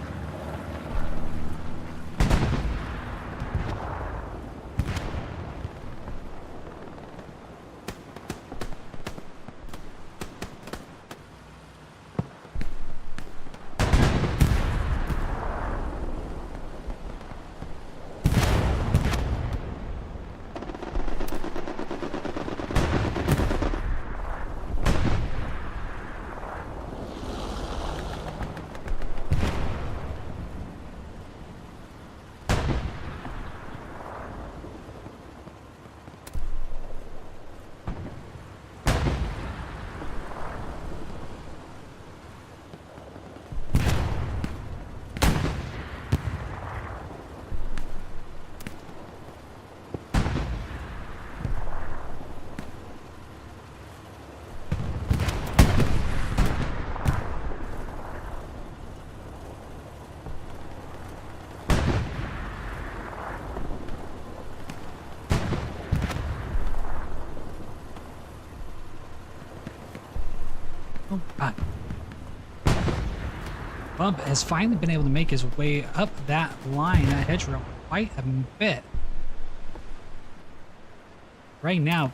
Oh, God. Bump has finally been able to make his way up that line, that hedgerow, quite a bit. Right now,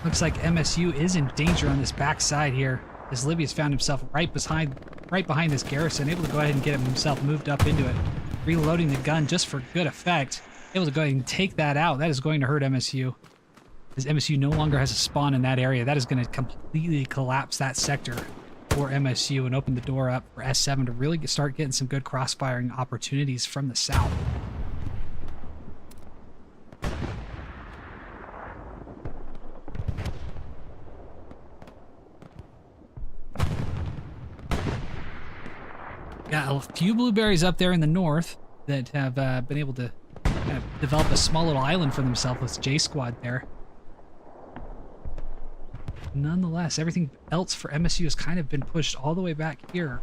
looks like MSU is in danger on this backside here. as Libby's found himself right behind this garrison, able to go ahead and get himself moved up into it, reloading the gun just for good effect, able to go ahead and take that out. That is going to hurt MSU, as MSU no longer has a spawn in that area. That is going to completely collapse that sector for MSU and open the door up for S7 to really start getting some good cross-firing opportunities from the south. Got a few blueberries up there in the north that have been able to kind of develop a small little island for themselves with J Squad there. Nonetheless, everything else for MSU has kind of been pushed all the way back here.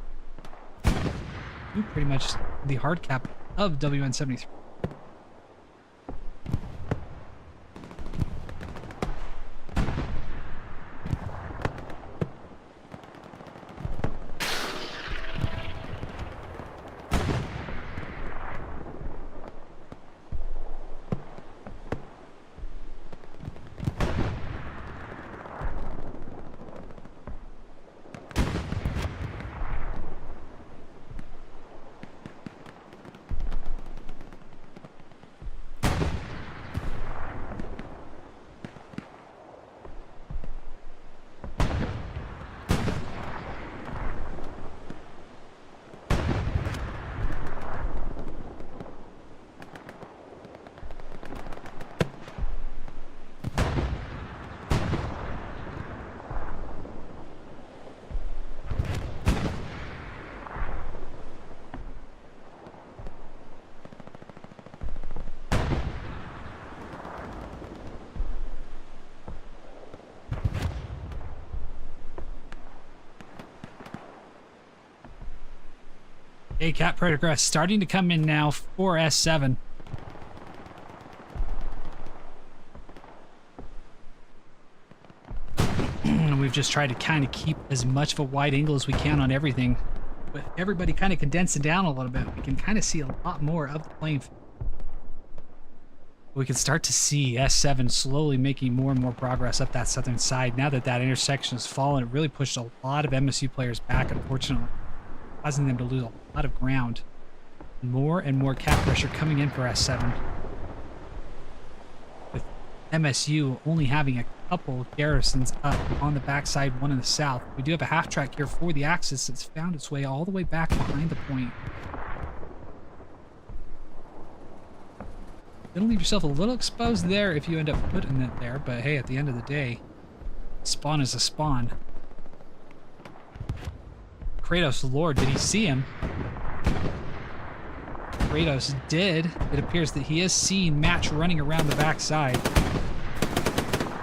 Pretty much the hard cap of WN73. Okay, Cat Predator starting to come in now for S7. We've just tried to kind of keep as much of a wide angle as we can on everything. With everybody kind of condensing down a little bit, we can kind of see a lot more of the playing field. We can start to see S7 slowly making more and more progress up that southern side. Now that that intersection has fallen, it really pushed a lot of MSU players back, unfortunately, causing them to lose a lot of ground. More and more cap pressure coming in for S7. With MSU only having a couple garrisons up on the backside, one in the south. We do have a half track here for the Axis that's found its way all the way back behind the point. Gonna leave yourself a little exposed there if you end up putting it there, but hey, at the end of the day, spawn is a spawn. Kratos Lord, did he see him? Kratos did. It appears that he has seen Match running around the backside,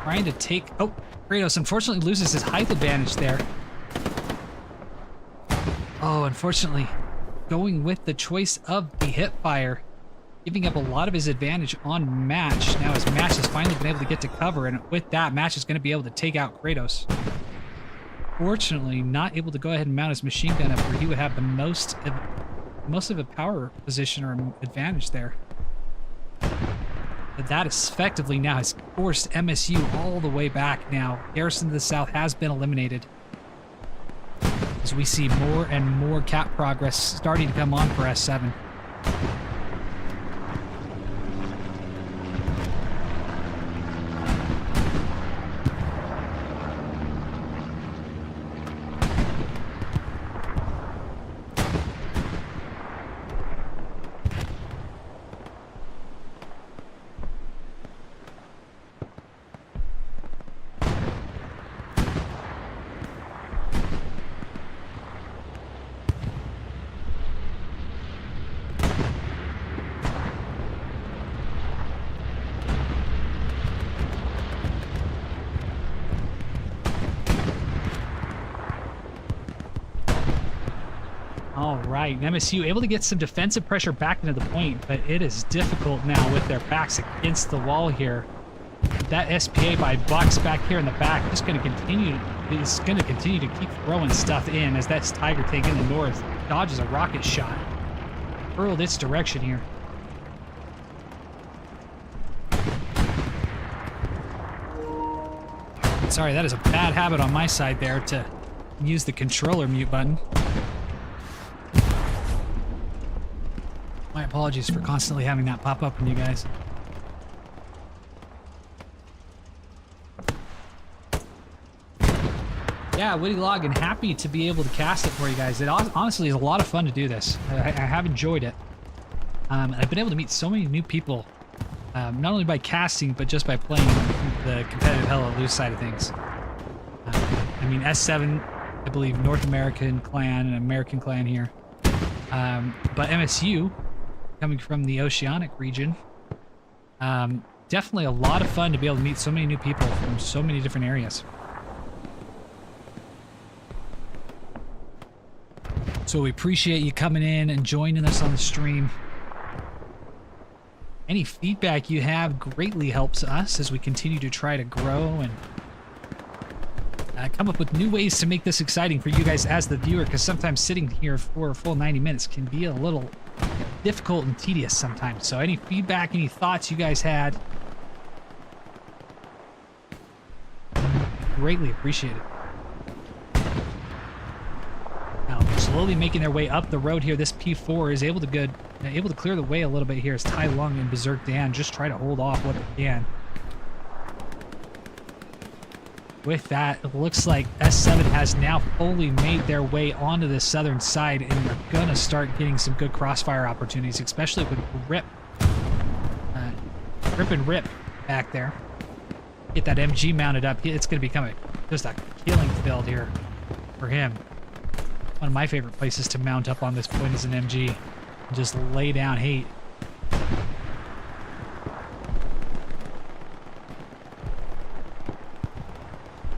trying to take... Oh, Kratos unfortunately loses his height advantage there. Oh, unfortunately, going with the choice of the hip fire, giving up a lot of his advantage on Match. Now as Match has finally been able to get to cover, and with that, Match is going to be able to take out Kratos. Fortunately, not able to go ahead and mount his machine gun up where he would have the most of a power position or advantage there. But that effectively now has forced MSU all the way back now. Garrison to the south has been eliminated, as we see more and more cap progress starting to come on for S7. All right, MSU able to get some defensive pressure back into the point, but it is difficult now with their backs against the wall here. That SPA by Bucks back here in the back is going to continue to keep throwing stuff in as that Tiger tank in the north dodges a rocket shot, hurled its direction here. Sorry, that is a bad habit on my side there to use the controller mute button. My apologies for constantly having that pop up on you guys. Yeah, Witty Log, and happy to be able to cast it for you guys. It honestly is a lot of fun to do this. I have enjoyed it. I've been able to meet so many new people, not only by casting, but just by playing the competitive Hell Let Loose side of things. I mean, S7, I believe, North American clan and American clan here. But MSU, coming from the Oceanic region, definitely a lot of fun to be able to meet so many new people from so many different areas. So we appreciate you coming in and joining us on the stream. Any feedback you have greatly helps us as we continue to try to grow and come up with new ways to make this exciting for you guys as the viewer, because sometimes sitting here for a full 90 minutes can be a little difficult and tedious sometimes. So any feedback, any thoughts you guys had, greatly appreciated. Now, slowly making their way up the road here. This P4 is able to clear the way a little bit here as Tai Lung and Berserk Dan just try to hold off what they can. With that, it looks like S7 has now fully made their way onto the southern side, and we're gonna start getting some good crossfire opportunities, especially with Rip and Rip back there. Get that MG mounted up. It's gonna become just a killing field here for him. One of my favorite places to mount up on this point is an MG and just lay down hate.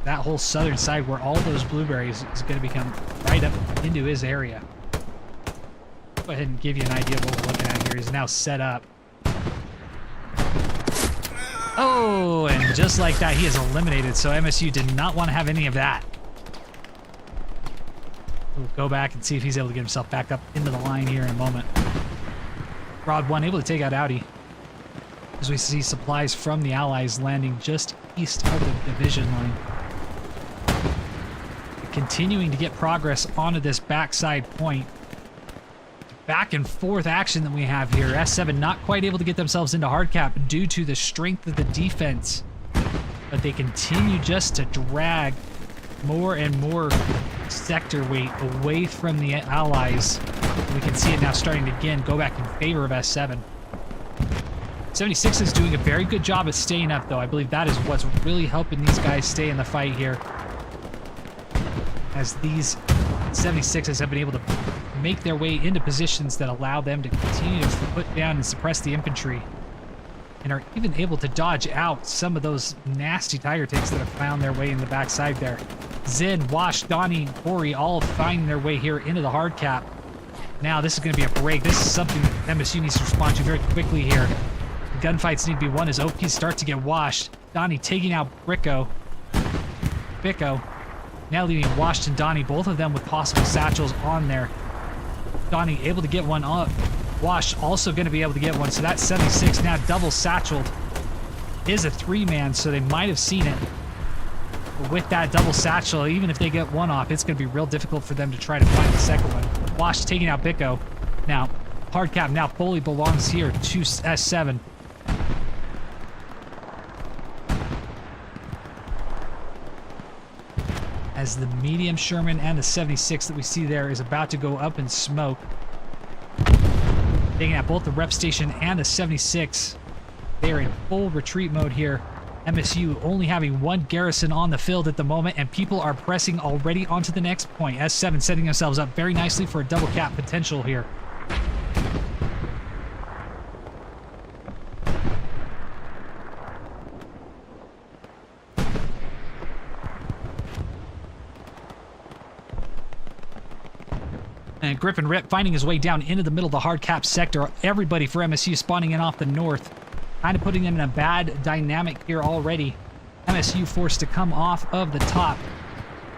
That whole southern side where all those blueberries is going to become right up into his area. Go ahead and give you an idea of what we're looking at here. He's now set up. Oh, and just like that, he is eliminated. So MSU did not want to have any of that. We'll go back and see if he's able to get himself back up into the line here in a moment. Rod 1 able to take out Audi, as we see supplies from the Allies landing just east of the division line. Continuing to get progress onto this backside point. Back and forth action that we have here. S7 not quite able to get themselves into hard cap due to the strength of the defense, but they continue just to drag more and more sector weight away from the Allies. We can see it now starting to again go back in favor of S7. 76 is doing a very good job at staying up, though. I believe that is what's really helping these guys stay in the fight here, as these 76s have been able to make their way into positions that allow them to continue to put down and suppress the infantry, and are even able to dodge out some of those nasty Tiger tanks that have found their way in the backside there. Zin, Wash, Donnie, Ori all finding their way here into the hard cap. Now this is going to be a break. This is something that MSU needs to respond to very quickly here. The gunfights need to be won as OPs start to get washed. Donnie taking out Bicco. Now leaving Washed and Donnie, both of them with possible satchels on there. Donnie able to get one up. Wash also going to be able to get one. So that 76 now double satcheled is a 3-man, so they might have seen it. But with that double satchel, even if they get one off, it's going to be real difficult for them to try to find the second one. Wash taking out Bicco. Now, hard cap now fully belongs here to S7. As the medium Sherman and the 76 that we see there is about to go up in smoke. Taking out both the rep station and the 76. They are in full retreat mode here. MSU only having one garrison on the field at the moment, and people are pressing already onto the next point. S7 setting themselves up very nicely for a double cap potential here. And Grip and Rip finding his way down into the middle of the hard cap sector. Everybody for MSU spawning in off the north. Kind of putting them in a bad dynamic here already. MSU forced to come off of the top.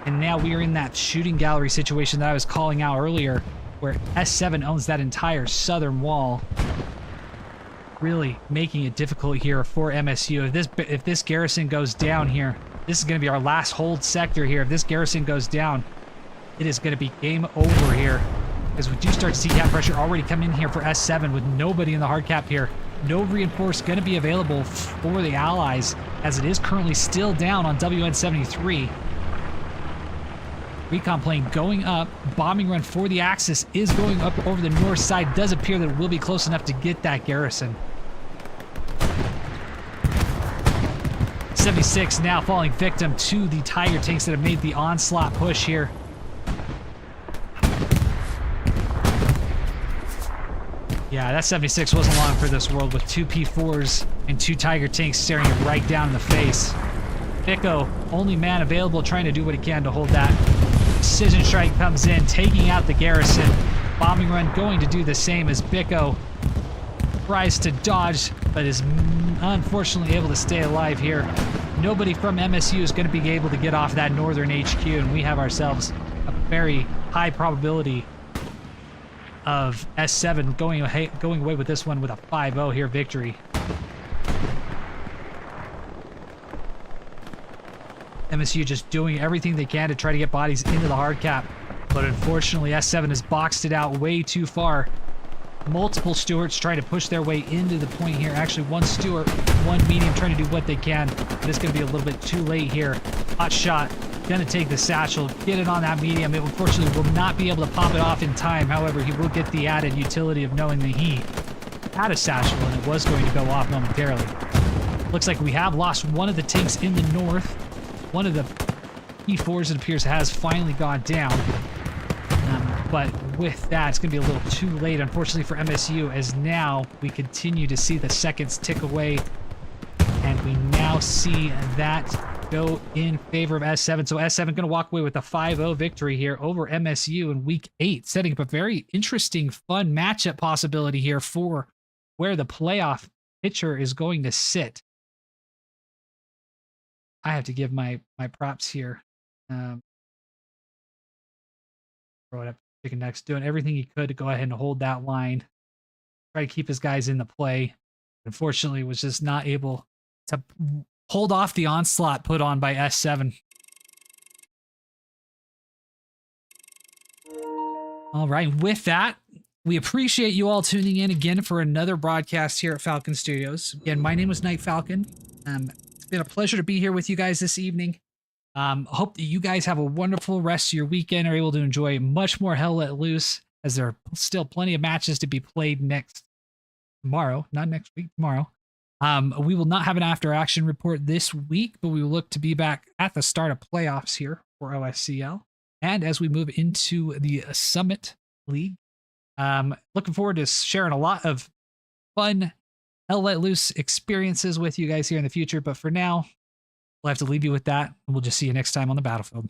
And now we are in that shooting gallery situation that I was calling out earlier, where S7 owns that entire southern wall. Really making it difficult here for MSU. If this garrison goes down here, this is going to be our last hold sector here. If this garrison goes down, it is going to be game over here, as we do start to see cap pressure already come in here for S7 with nobody in the hard cap here. No reinforce going to be available for the Allies, as it is currently still down on WN73. Recon plane going up. Bombing run for the Axis is going up over the north side. Does appear that it will be close enough to get that garrison. 76 now falling victim to the Tiger tanks that have made the onslaught push here. Yeah, that 76 wasn't long for this world, with 2 P4s and 2 Tiger tanks staring it right down in the face. Bicko, only man available, trying to do what he can to hold that. Precision strike comes in, taking out the garrison. Bombing run going to do the same as Bicko tries to dodge, but is unfortunately able to stay alive here. Nobody from MSU is going to be able to get off that northern HQ, and we have ourselves a very high probability of S7 going away with this one with a 5-0 here victory. MSU just doing everything they can to try to get bodies into the hard cap, but unfortunately S7 has boxed it out way too far. Multiple Stuarts trying to push their way into the point here. Actually, 1 Stuart, 1 medium trying to do what they can, but it's going to be a little bit too late here. Hot shot, going to take the satchel, get it on that medium. It unfortunately will not be able to pop it off in time. However, he will get the added utility of knowing that he had a satchel and it was going to go off momentarily. Looks like we have lost one of the tanks in the north. One of the E4s, it appears, has finally gone down. But with that, it's going to be a little too late, unfortunately, for MSU, as now we continue to see the seconds tick away. And we now see that go in favor of S7. So S7 going to walk away with a 5-0 victory here over MSU in Week 8, setting up a very interesting, fun matchup possibility here for where the playoff picture is going to sit. I have to give my props here. Throw it up. Chicken Neck's doing everything he could to go ahead and hold that line. Try to keep his guys in the play. Unfortunately, was just not able to hold off the onslaught put on by S7. All right, with that, we appreciate you all tuning in again for another broadcast here at Falcon Studios. Again, my name is Night Falcon. It's been a pleasure to be here with you guys this evening. Hope that you guys have a wonderful rest of your weekend, are able to enjoy much more Hell Let Loose, as there are still plenty of matches to be played tomorrow, not next week, tomorrow. We will not have an after action report this week, but we will look to be back at the start of playoffs here for OSCL. And as we move into the Summit League, looking forward to sharing a lot of fun Hell Let Loose experiences with you guys here in the future. But for now, we'll have to leave you with that, and we'll just see you next time on the battlefield.